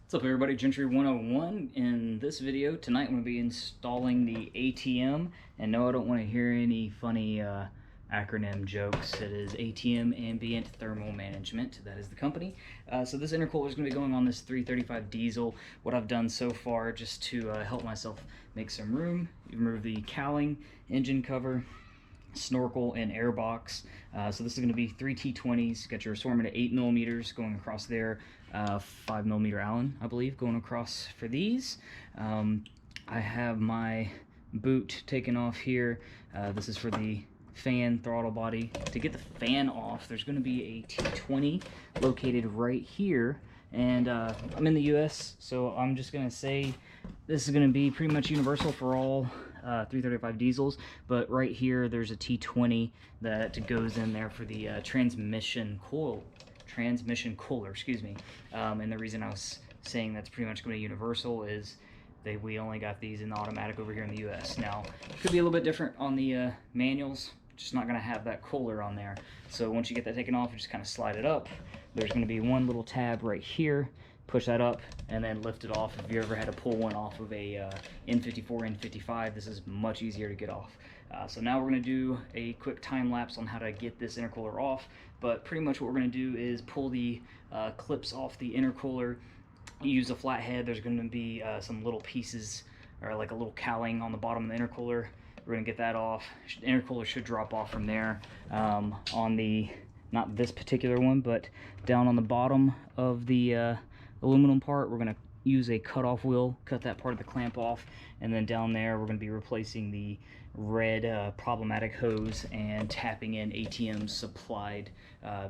What's up everybody, Gentry 101. In this video tonight I'm going to be installing the ATM, and no, I don't want to hear any funny acronym jokes. It is ATM, Ambient Thermal Management. That is the company. So this intercooler is going to be going on this 335 diesel. What I've done so far, just to help myself make some room, you remove the cowling, engine cover, snorkel, and air box. So this is going to be 3 T20s. Got your assortment of 8 millimeters going across there, 5 millimeter Allen, I believe, going across for these. I have my boot taken off here. This is for the fan throttle body. To get the fan off, there's going to be a T20 located right here. And I'm in the US, so I'm just going to say this is going to be pretty much universal for all 335 diesels, but right here there's a T20 that goes in there for the transmission cooler, excuse me. And the reason I was saying that's pretty much going to be universal is we only got these in the automatic over here in the US. Now, it could be a little bit different on the manuals, just not going to have that cooler on there. So once you get that taken off, you just kind of slide it up. There's going to be one little tab right here. Push that up and then lift it off. If you ever had to pull one off of a N54, N55, this is much easier to get off. So now we're going to do a quick time lapse on how to get this intercooler off, but pretty much what we're going to do is pull the clips off the intercooler, use a flathead. There's going to be some little pieces, or like a little cowling on the bottom of the intercooler. We're going to get that off. The intercooler should drop off from there. On the, not this particular one, but down on the bottom of the aluminum part, we're going to use a cutoff wheel, cut that part of the clamp off, and then down there we're going to be replacing the red problematic hose and tapping in ATM's supplied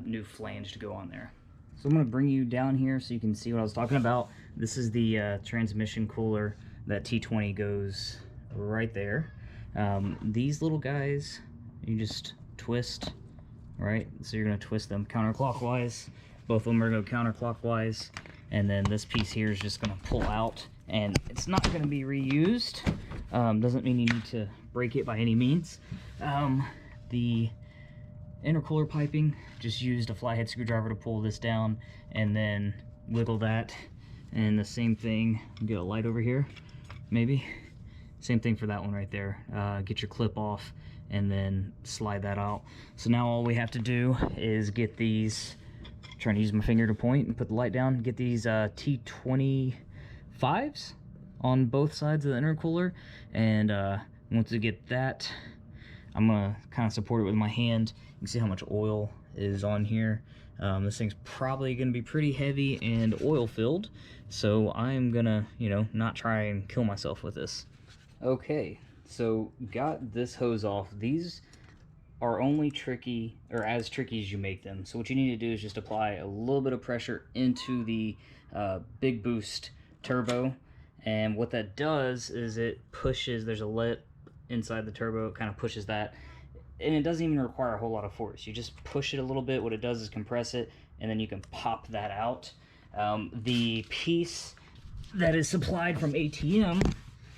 new flange to go on there. So I'm going to bring you down here so you can see what I was talking about. This is the transmission cooler. That T20 goes right there. These little guys, you just twist, right? So you're going to twist them counterclockwise. Both of them are going to go counterclockwise. And then this piece here is just going to pull out, and it's not going to be reused. Doesn't mean you need to break it by any means. The intercooler piping, just used a flathead screwdriver to pull this down and then wiggle that. And the same thing, get a light over here, maybe. Same thing for that one right there. Get your clip off and then slide that out. So now all we have to do is get these, trying to use my finger to point and put the light down, get these T25s on both sides of the intercooler. And once we get that, I'm gonna kind of support it with my hand. You can see how much oil is on here. This thing's probably gonna be pretty heavy and oil filled, so I'm gonna, not try and kill myself with this. Okay, so got this hose off. These are only tricky, or as tricky as you make them. So what you need to do is just apply a little bit of pressure into the big boost turbo, and what that does is it pushes, there's a lip inside the turbo, it kind of pushes that, and it doesn't even require a whole lot of force. You just push it a little bit. What it does is compress it, and then you can pop that out. The piece that is supplied from ATM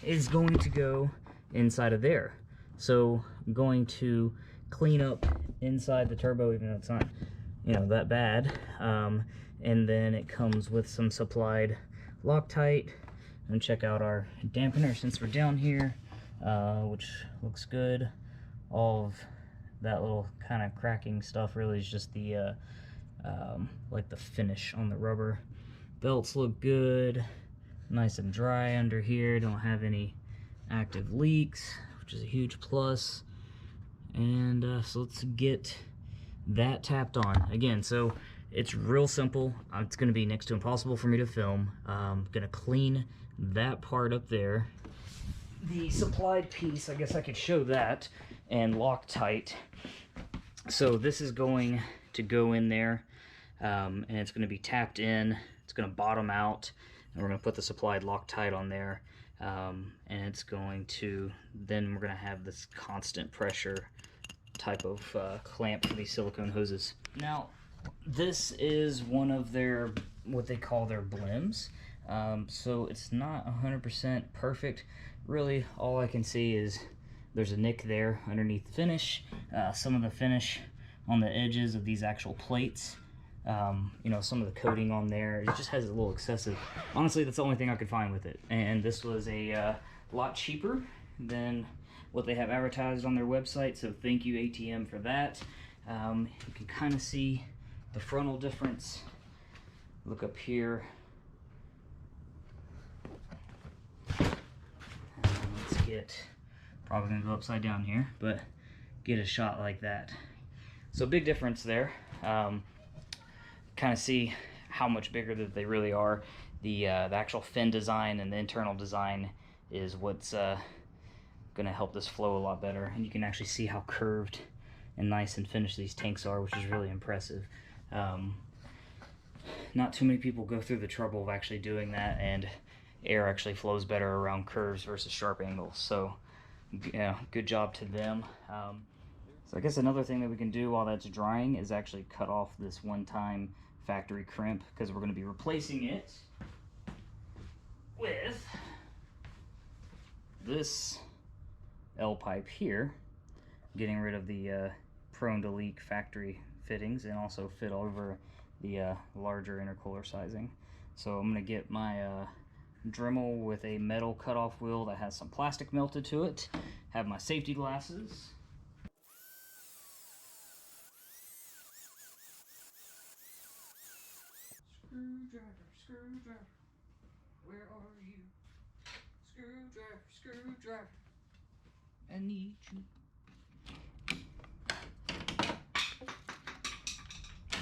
is going to go inside of there. So I'm going to clean up inside the turbo, even though it's not, that bad. And then it comes with some supplied Loctite. And check out our dampener since we're down here, which looks good. All of that little kind of cracking stuff really is just the like the finish on the rubber. Belts look good, nice and dry under here. Don't have any active leaks, which is a huge plus. And so let's get that tapped on again. So it's real simple. It's going to be next to impossible for me to film. I'm going to clean that part up there. The supplied piece, I guess I could show that, and Loctite. So this is going to go in there, and it's going to be tapped in. It's going to bottom out, and we're going to put the supplied Loctite on there. And it's going to, then we're going to have this constant pressure type of clamp for these silicone hoses. Now, this is one of their, what they call their blims. So it's not 100% perfect. Really, all I can see is there's a nick there underneath the finish. Some of the finish on the edges of these actual plates You know, some of the coating on there, it just has a little excessive. Honestly, that's the only thing I could find with it. And this was a lot cheaper than what they have advertised on their website, so thank you ATM for that. You can kind of see the frontal difference. Look up here. Let's get, probably gonna go upside down here, but get a shot like that. So big difference there. Kind of see how much bigger that they really are. The actual fin design and the internal design is what's gonna help this flow a lot better. And you can actually see how curved and nice and finished these tanks are, which is really impressive. Not too many people go through the trouble of actually doing that, and air actually flows better around curves versus sharp angles. So yeah, good job to them. So I guess another thing that we can do while that's drying is actually cut off this one-time factory crimp, because we're going to be replacing it with this L pipe here, getting rid of the prone to leak factory fittings, and also fit over the larger intercooler sizing. So I'm going to get my Dremel with a metal cutoff wheel that has some plastic melted to it, have my safety glasses. Screwdriver, where are you? Screwdriver, I need you.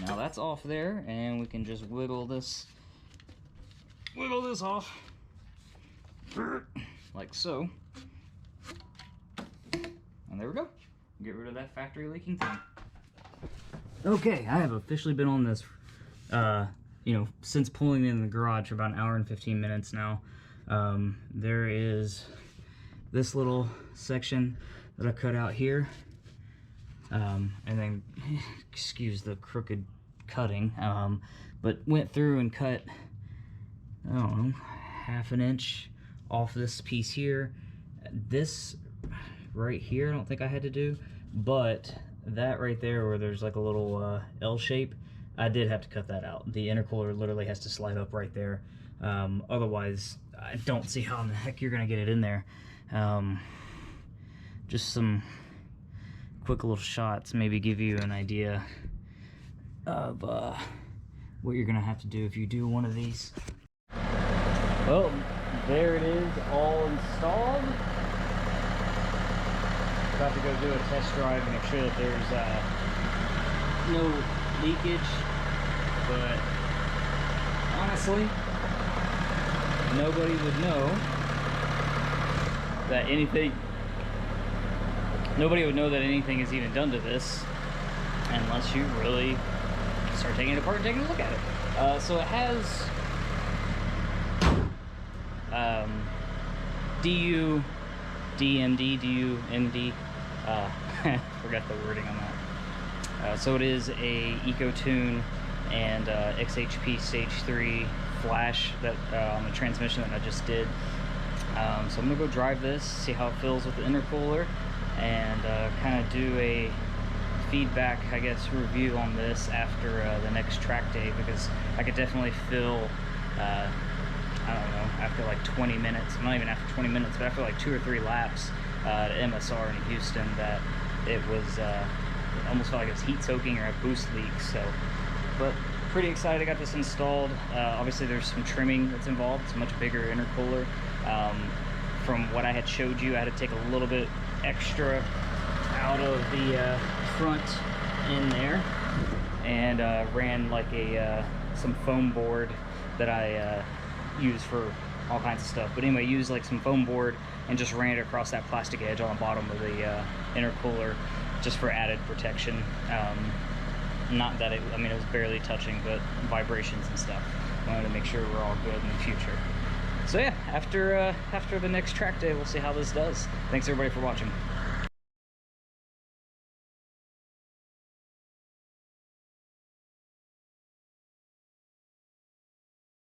Now that's off there, and we can just wiggle this off, like so. And there we go. Get rid of that factory leaking thing. Okay, I have officially been on this you know, since pulling it in the garage for about an hour and 15 minutes now. There is this little section that I cut out here, and then excuse the crooked cutting, but went through and cut, I don't know, ½ an inch off this piece here. This right here I don't think I had to do, but that right there where there's like a little L shape, I did have to cut that out. The intercooler literally has to slide up right there. Otherwise, I don't see how in the heck you're gonna get it in there. Just some quick little shots, maybe give you an idea of what you're gonna have to do if you do one of these. Well, there it is, all installed. About to go do a test drive and make sure that there's no leakage, but honestly, nobody would know that anything is even done to this unless you really start taking it apart and taking a look at it. So it has DU, DMD, DUMD, forgot the wording on that. So it is a EcoTune and XHP Stage 3 flash that on the transmission that I just did. So I'm gonna go drive this, see how it feels with the intercooler, and kind of do a feedback, I guess, review on this after the next track day, because I could definitely feel, I don't know, after like 20 minutes, not even after 20 minutes, but after like 2 or 3 laps at MSR in Houston, that it was, it almost felt like it was heat soaking or a boost leak. So, but pretty excited I got this installed. Obviously there's some trimming that's involved. It's a much bigger intercooler. From what I had showed you, I had to take a little bit extra out of the front in there, and ran like a some foam board that I use for all kinds of stuff. But anyway, used like some foam board and just ran it across that plastic edge on the bottom of the intercooler, just for added protection. Not that it, I mean, it was barely touching, but vibrations and stuff. Wanted to make sure we're all good in the future. So yeah, after the next track day, we'll see how this does. Thanks everybody for watching.